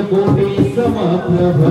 कोटी समप्रभ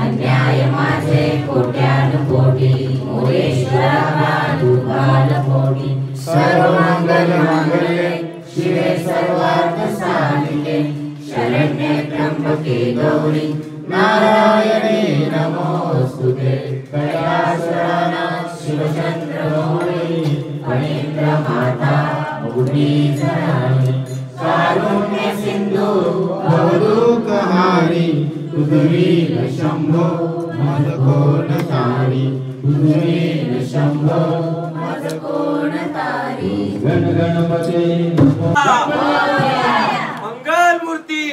अन्याय माझे कोट्यानुकोटी मोरेश्वरा दुर्गाल कोटी सर्व मंगल मांगल्ये शिवे सर्वार्थ साधिके शरण्ये त्र्यंबके गौरी नारायणे नमोस्तुते कैलासनाथ शिवचंद्रमौली फणीन्द्र माता मुनीजनानि कारुण्य सिंधु भवदुःखहारी तुझवीर शंभो मद कोण तारी तुझवीर शंभो मद कोण तारी गण गणपते मंगल मूर्ती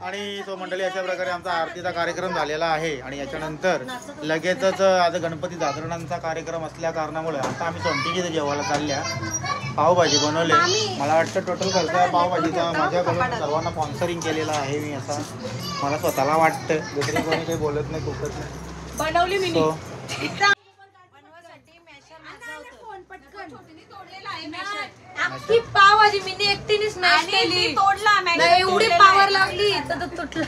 आणि तो मंडळी अशा प्रकारे आमचा आरतीचा कार्यक्रम झालेला आहे आणि याच्यानंतर लगेचच आता गणपती जागरणांचा कार्यक्रम असल्या कारणामुळे आता आम्ही सोंटीची जेवायला चालल्या पावभाजी बनवले. मला वाटतं टोटल खर्च पावभाजीचा माझ्याकडून सर्वांना स्पॉन्सरिंग केलेला आहे मी असं मला स्वतःला वाटतं. दुसरी कोणी काही बोलत नाही खूपच बनवली मी अख्खी पावभाजी मी एकटीने स्मॅश केली तोडला एवढी पावर लागली तर तुटलं.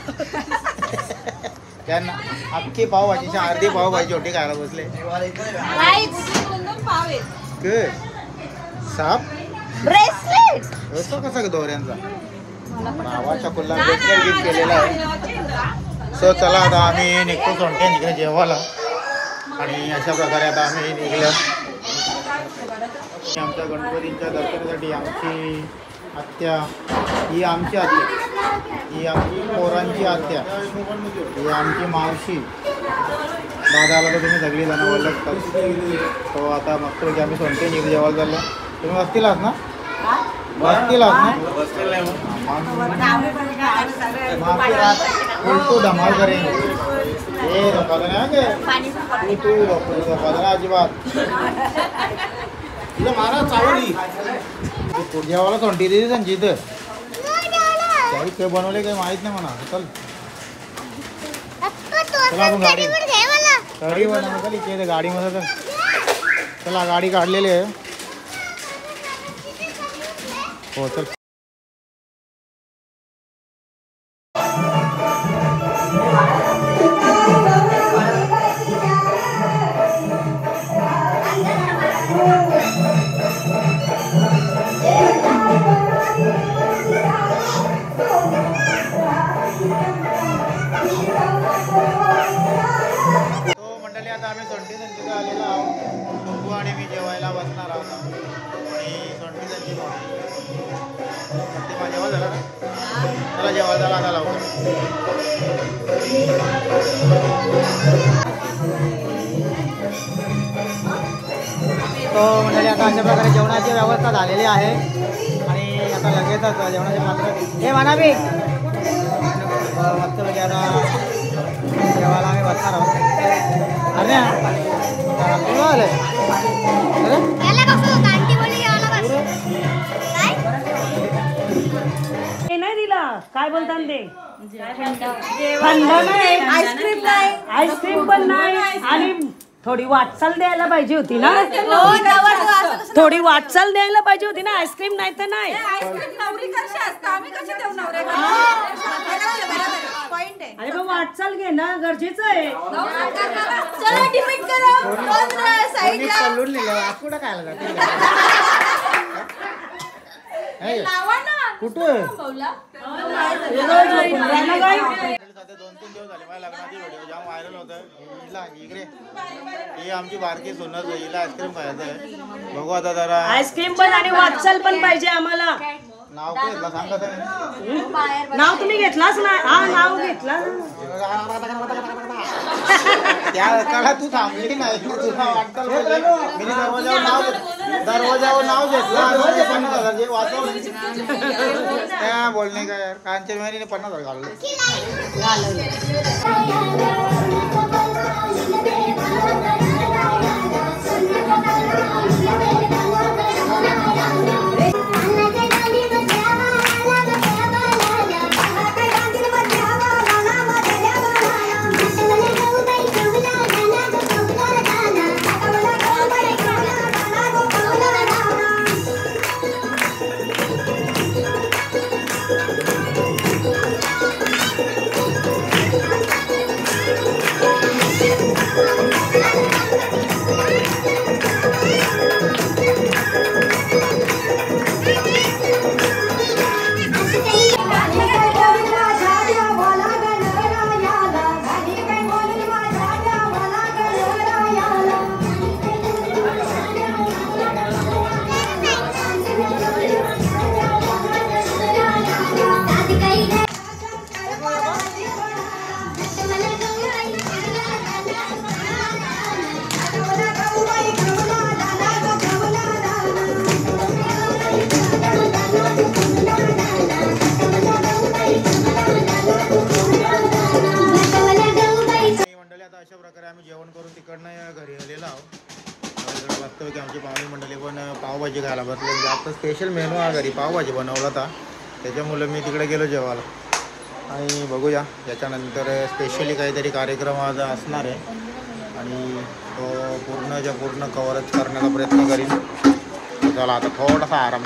त्यांना अख्खी पावभाजीची अर्धी पावभाजी होती खायला बसले. पाव आहेत साप ब्रेसलेट असतो कसा दोऱ्यांचा नावाच्या कुल्ला ब्रेसलेट गिफ्ट केलेला आहे. सो चला आता आम्ही निघतो सोंटे निघले जेवायला आणि अशा प्रकारे आता आम्ही निघलो. आमच्या गणपतींच्या दर्शनासाठी आमची आत्या ही आमची आत्या ही आमची पोरांची आत्या ही आमची मावशी दादाला तर तुम्ही सगळी जण ओळखतात. तो आता मस्तपैकी आम्ही सोंटे निघ जेवायला चाललो. तुम्ही बसतीलाच ना बसतीलाच ना उलटू धमाल करेन हे धोका नाही तू धोका अजिबात मारा चावली जेवायला सोंटी दिली त्यांची इथं त्याही ते बनवले काही माहित नाही म्हणा. चल चला आपण गाडी गाडी बनवू का इथे गाडीमध्ये तर चला गाडी काढलेली आहे. हो चल आम्ही सोंटी संजीचा आलेला आहोत. शंभू आणि मी जेवायला बसणार आहोत आणि सोंटी संजी जेव्हा झाला ना त्याला जेव्हा झाला आता लावतो. तो म्हणजे आता अशा प्रकारे जेवणाची व्यवस्था झालेली आहे आणि आता लगेचच जेवणाचे पात्र हे म्हणा मी मस्तपैकी आता जेवायला आम्ही बसणार आहोत. अरे आले नाही दिला काय बोलतात ते थंड नाही आईस्क्रीम नाही आईस्क्रीम पण नाही आणि थोडी वाटचाल द्यायला पाहिजे होती ना थोडी वाटचाल द्यायला पाहिजे होती ना आईस्क्रीम नाही तर नाही. अरे मग वाटचाल घे ना गरजेचं आहे. कुठं 2-3 दिवस झाले माझ्या लग्नाची व्हिडिओ जाम व्हायरल होतं. हिला इकडे ही आमची बारकी सोनच हिला आईस्क्रीम खायचं आहे. बघू आता जरा आईस्क्रीम पण आणि वाटचाल पण पाहिजे आम्हाला. नाव काय घेतला सांगा. नाव तुम्ही घेतलाच ना. हा नाव घेतला त्या तू थांबली नाही तुला वाटतं मी दरवाजावर नाव घेतलं 50,000 वाचवलं त्या बोलणे काय यार कांचन महिने 50,000 घालले. पावभाजी खायला बसले. म्हणजे आता स्पेशल मेनू हा घरी पावभाजी बनवला होता, त्याच्यामुळे मी तिकडे गेलो जेवायला. आणि बघूया याच्यानंतर स्पेशली काहीतरी कार्यक्रम आज असणार आहे आणि तो पूर्ण कव्हरच करण्याचा प्रयत्न करीन. चला आता थोडासा आराम.